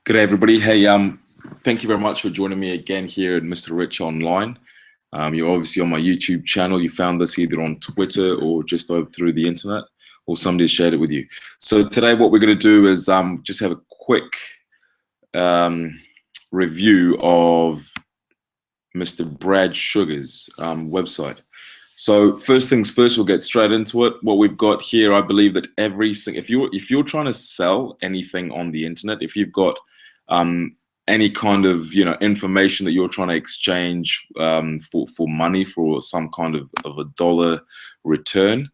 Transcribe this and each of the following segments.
Good day, everybody. Hey, thank you very much for joining me again here at Mr. Rich Online. You're obviously on my YouTube channel. You found this either on Twitter or just over through the internet, or somebody shared it with you. So today, what we're going to do is just have a quick review of Mr. Brad Sugar's website. So first things first, we'll get straight into it. What we've got here, I believe that if you're trying to sell anything on the internet, if you've got any kind of information that you're trying to exchange for money, for some kind of a dollar return,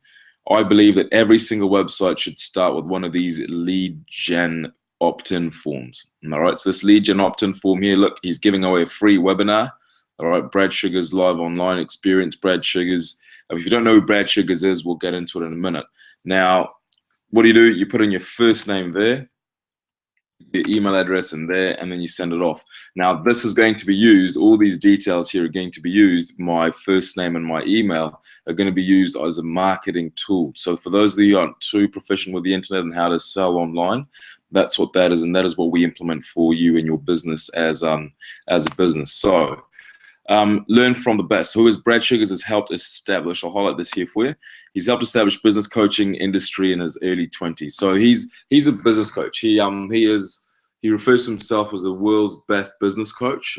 I believe that every single website should start with one of these lead gen opt-in forms. All right, so this lead gen opt-in form here, look, he's giving away a free webinar. All right, Brad Sugar's live online experience. Brad Sugar's. If you don't know who Brad Sugar's is, we'll get into it in a minute. Now, what do? You put in your first name there, your email address in there, and then you send it off. Now, this is going to be used. All these details here are going to be used. My first name and my email are going to be used as a marketing tool. So for those of you who aren't too proficient with the internet and how to sell online, that's what that is, and that is what we implement for you in your business as a business. So. Learn from the best. Who is Brad Sugars has helped establish, I'll highlight this here for you. He's helped establish business coaching industry in his early 20s. So he's a business coach. He refers to himself as the world's best business coach.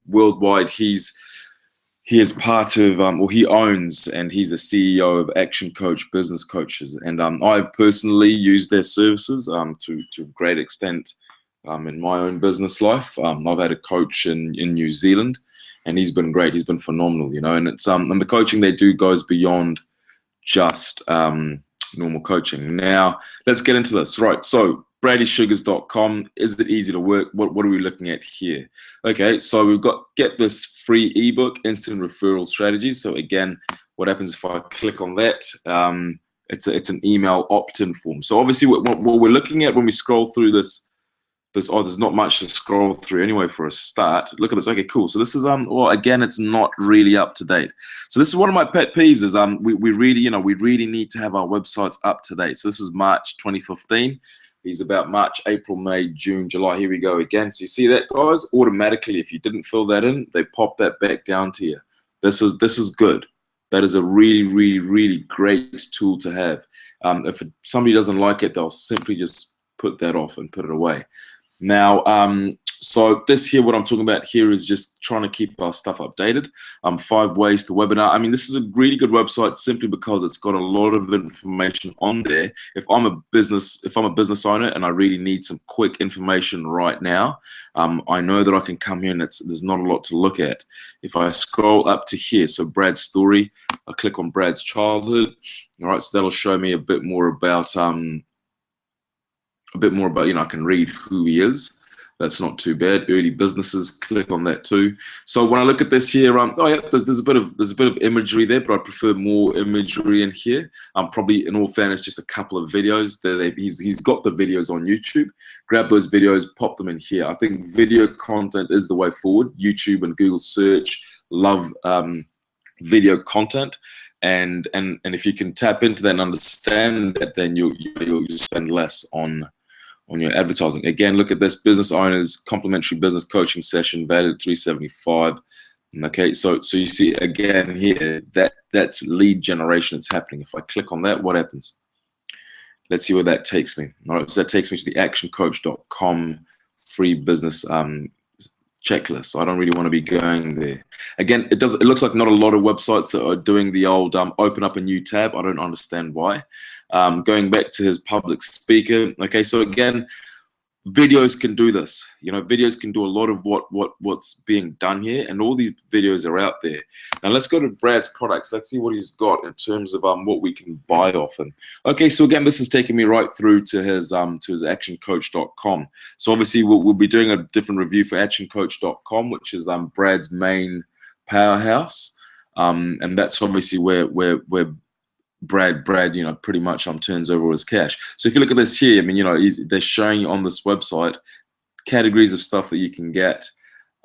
Worldwide, he is part of, he owns and he's the CEO of Action Coach Business Coaches. And I've personally used their services to a great extent in my own business life. I've had a coach in New Zealand. And he's been great. He's been phenomenal, and it's and the coaching they do goes beyond just normal coaching. Now, let's get into this. Right, so bradysugars.com. Is it easy to work? What are we looking at here? Okay, so we've got get this free ebook, Instant Referral Strategies. So again, what happens if I click on that? It's an email opt-in form. So obviously what we're looking at when we scroll through this, there's not much to scroll through anyway for a start. Look at this. Okay, cool. So this is well, again, it's not really up to date. So this is one of my pet peeves is we really need to have our websites up to date. So this is March 2015. He's about March, April, May, June, July. Here we go again. So you see that, guys? Automatically, if you didn't fill that in, they pop that back down to you. This is good. That is a really, really, really great tool to have. If somebody doesn't like it, they'll simply just put that off and put it away. Now, so this here, what I'm talking about here is just trying to keep our stuff updated. 5 ways to webinar. I mean, this is a really good website simply because it's got a lot of information on there. If I'm a business owner and I really need some quick information right now, I know that I can come here and there's not a lot to look at. If I scroll up to here, so Brad's story, I click on Brad's childhood. All right, so that'll show me a bit more about I can read who he is. That's not too bad. Early businesses, click on that too. So when I look at this here, there's a bit of imagery there, but I prefer more imagery in here. Probably, in all fairness, just a couple of videos. He's got the videos on YouTube. Grab those videos, pop them in here. I think video content is the way forward. YouTube and Google search love video content. And if you can tap into that and understand that, then you'll spend less on your advertising. Again, look at this business owners complimentary business coaching session valued at $375. Okay, so you see again here that's lead generation that's happening. If I click on that, what happens? Let's see where that takes me. All right, so that takes me to the actioncoach.com free business checklist. So I don't really want to be going there. Again, it looks like not a lot of websites are doing the old open up a new tab. I don't understand why. Going back to his public speaker. Okay, so again, videos can do this. Videos can do a lot of what's being done here, and all these videos are out there. Now let's go to Brad's products. Let's see what he's got in terms of what we can buy off him. Okay, so again, this is taking me right through to his actioncoach.com. So obviously we'll be doing a different review for actioncoach.com, which is Brad's main powerhouse, and that's obviously where Brad, pretty much turns over his cash. So if you look at this here, I mean, they're showing you on this website categories of stuff that you can get.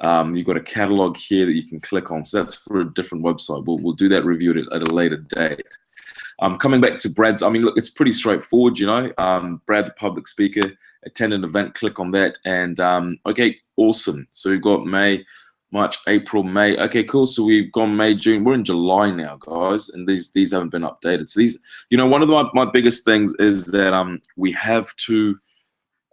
You've got a catalog here that you can click on. So that's for a different website. We'll do that review at a later date. Coming back to Brad's, I mean, look, it's pretty straightforward, you know. Brad, the public speaker, attend an event, click on that, and okay, awesome. So we've got May, March, April, May. Okay, cool. So we've gone May, June. We're in July now, guys, and these haven't been updated. So these, you know, one of my biggest things is that we have to,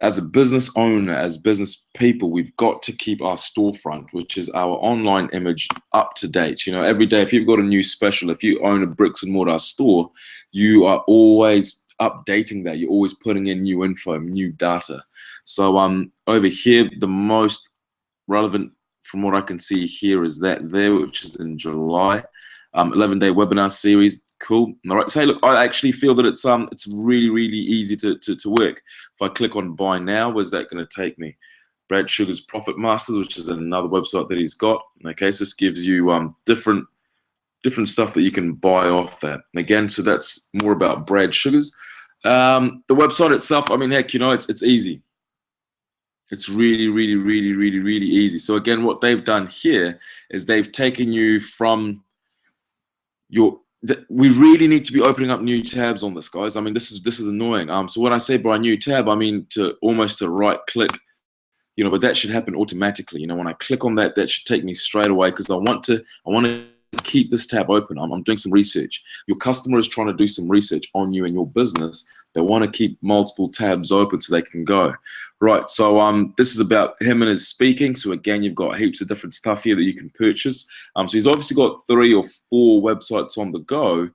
as a business owner, as business people, we've got to keep our storefront, which is our online image, up to date. You know, every day, if you've got a new special, if you own a bricks and mortar store, you are always updating that. You're always putting in new info, new data. So over here, the most relevant from what I can see here is that there, which is in July, 11-day webinar series. Cool. All right. So look, I actually feel that it's really easy to work. If I click on buy now, where's that going to take me? Brad Sugar's Profit Masters, which is another website that he's got. Okay, so this gives you different stuff that you can buy off that. Again, so that's more about Brad Sugar's. The website itself, I mean, heck, you know, it's easy. It's really easy. So again, what they've done here is they've taken you from your. We really need to be opening up new tabs on this, guys. I mean, this is annoying. So when I say by new tab, I mean to right click, you know, but that should happen automatically. You know, when I click on that, that should take me straight away, because I want to keep this tab open. I'm doing some research. Your customer is trying to do some research on you and your business. They want to keep multiple tabs open so they can go. Right, so this is about him and his speaking. So again, you've got heaps of different stuff here that you can purchase. So he's obviously got 3 or 4 websites on the go,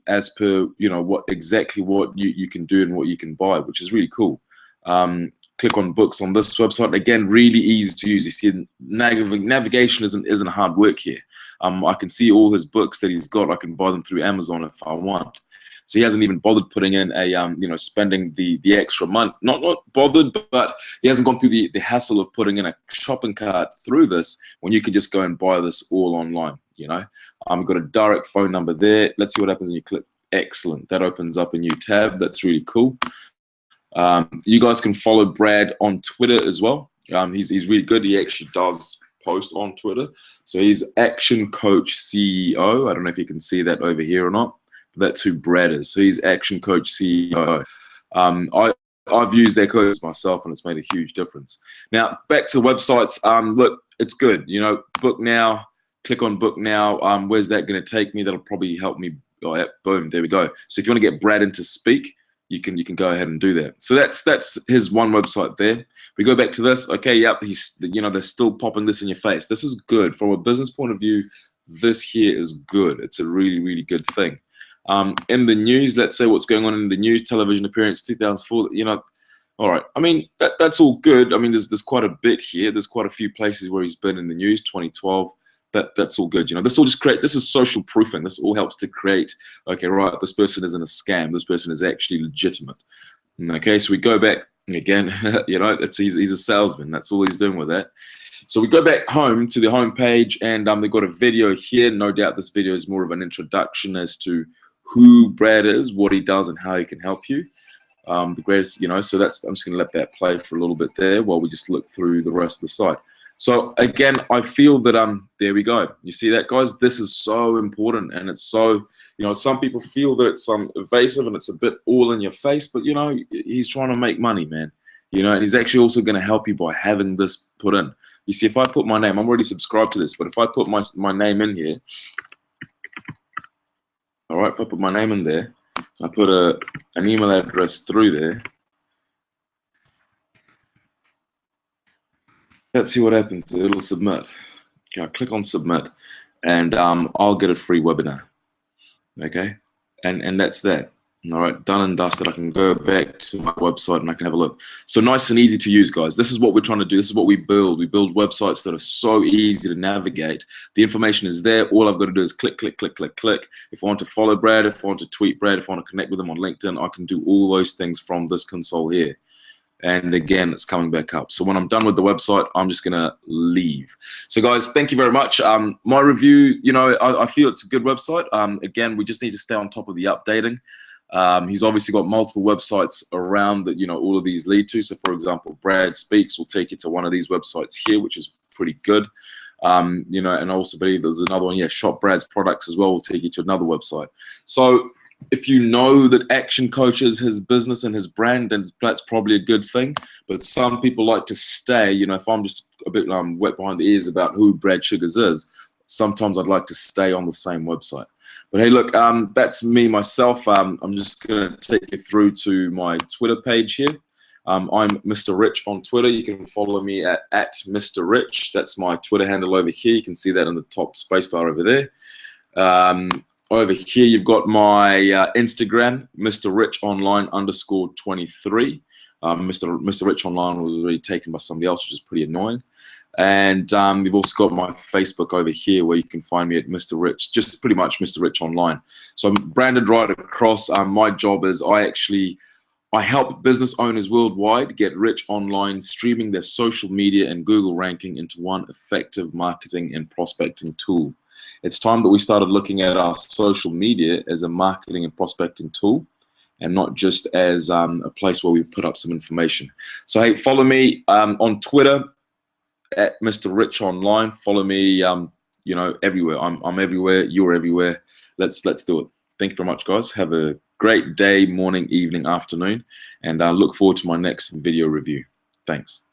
as per, you know, what you can do and what you can buy, which is really cool. Click on books on this website. Again, really easy to use. You see, navigation isn't hard work here. I can see all his books that he's got. I can buy them through Amazon if I want. So he hasn't even bothered putting in a you know, spending the extra money. Not bothered, but he hasn't gone through the hassle of putting in a shopping cart through this, when you can just go and buy this all online. You know, we've got a direct phone number there. Let's see what happens when you click. Excellent. That opens up a new tab. That's really cool. You guys can follow Brad on Twitter as well. He's really good. He actually does post on Twitter. So he's Action Coach CEO. I don't know if you can see that over here or not, but that's who Brad is. So he's Action Coach CEO. I've used their codes myself, and it's made a huge difference. Now, back to the websites. Look, it's good. You know, book now. Click on book now. Where's that going to take me? That'll probably help me. Oh, yeah, boom, there we go. So if you want to get Brad in to speak, you can go ahead and do that. So that's his one website there. We go back to this. Okay, yep, he's, you know, they're still popping this in your face. This is good from a business point of view. This here is good. It's a really good thing. In the news, let's say what's going on in the news. Television appearance 2004. You know, all right. I mean, that's all good. I mean, there's quite a bit here. There's quite a few places where he's been in the news. 2012. That's all good. You know, this is social proofing. This all helps to create, okay, right, this person isn't a scam. This person is actually legitimate. Okay, so we go back again. You know, he's a salesman. That's all he's doing with that. So we go back home to the home page, and they've got a video here. No doubt this video is more of an introduction as to who Brad is, what he does, and how he can help you. The greatest, you know, so I'm just going to let that play for a little bit there while we just look through the rest of the site. So again, I feel that there we go. You see that, guys? This is so important, and it's so, you know, some people feel that it's evasive and it's a bit all in your face, but you know, he's trying to make money, man. You know, and he's actually also going to help you by having this put in. You see, if I put my name, I'm already subscribed to this, but if I put my name in here, all right, if I put my name in there, I put an email address through there. Let's see what happens. It'll submit. Okay, I'll click on submit, and I'll get a free webinar. Okay, and that's that. All right, done and dusted. I can go back to my website and I can have a look. So nice and easy to use, guys. This is what we're trying to do. This is what we build. We build websites that are so easy to navigate. The information is there. All I've got to do is click. If I want to follow Brad, if I want to tweet Brad, if I want to connect with him on LinkedIn, I can do all those things from this console here. And again, it's coming back up. So when I'm done with the website, I'm just going to leave. So guys, thank you very much. My review, you know, I feel it's a good website. Again, we just need to stay on top of the updating. He's obviously got multiple websites around that, you know, all of these lead to. So for example, Brad Speaks will take you to one of these websites here, which is pretty good. You know, and I also believe there's another one, yeah, Shop Brad's Products as well will take you to another website. So if you know that Action Coach is his business and his brand, then that's probably a good thing. But some people like to stay, you know, if I'm just a bit wet behind the ears about who Brad Sugars is, sometimes I'd like to stay on the same website. But hey, look, that's me, myself. I'm just going to take you through to my Twitter page here. I'm Mr. Rich on Twitter. You can follow me at Mr. Rich. That's my Twitter handle over here. You can see that in the top spacebar over there. Over here, you've got my Instagram, Mr. Rich Online _23. Mr. Rich Online was already taken by somebody else, which is pretty annoying. And you've also got my Facebook over here, where you can find me at Mr. Rich, just pretty much Mr. Rich Online. So I'm branded right across. My job is I help business owners worldwide get rich online, streaming their social media and Google ranking into one effective marketing and prospecting tool. It's time that we started looking at our social media as a marketing and prospecting tool, and not just as a place where we put up some information. So hey, follow me on Twitter at Mr. Rich Online. Follow me, you know, everywhere. I'm everywhere. You're everywhere. Let's do it. Thank you very much, guys. Have a great day, morning, evening, afternoon, and I look forward to my next video review. Thanks.